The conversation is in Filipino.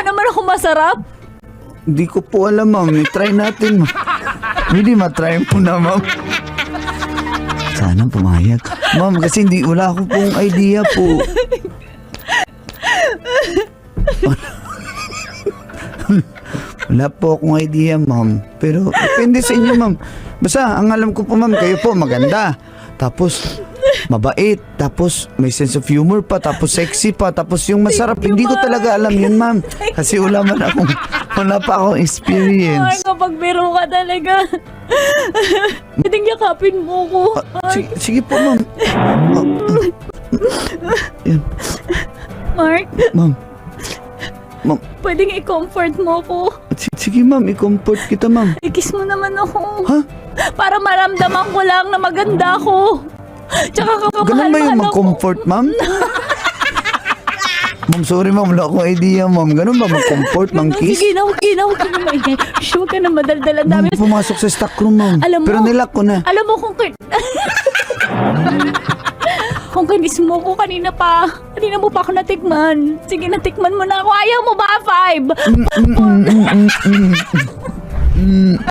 naman ako masarap? Hindi ko po alam, ma'am. I-try natin, ma'am. Hindi, matry mo na, ma'am. Sana pumayag. Ma'am, kasi wala ako pong idea po. Wala po akong idea, ma'am. Pero depende sa inyo, ma'am. Basta, ang alam ko po, ma'am, kayo po maganda. Tapos, mabait. Tapos, may sense of humor pa. Tapos, sexy pa. Tapos, yung masarap. Hindi ko talaga alam yun, ma'am. Kasi wala pa akong experience. Mark, kapag biro ka talaga. Pwedeng yakapin mo ko. Sige po, ma'am. Yan. Mark, Ma'am. Ma'am. pwedeng i-comfort mo ko. Sige, ma'am. I-comfort kita, ma'am. I-kiss mo naman ako. Ha? Para maramdaman ko lang na maganda ako. Tsaka Ganun ba yung kamahal-mahal ako. mag-comfort, ma'am? Ma'am, sorry, ma'am. Wala akong idea, ma'am. Ganun ba mag-comfort, mang-kiss? Sige na, okay na, okay na. Maingay. Sure ka na madaldal. Ang dami. Ma'am, pumasok sa stock room, ma'am. Alam mo- Pero nilak ko na. Alam mo kung kung kinis mo ko kanina mo pa ako natikman. Sige, natikman mo na ako. Ayaw mo ba, 5?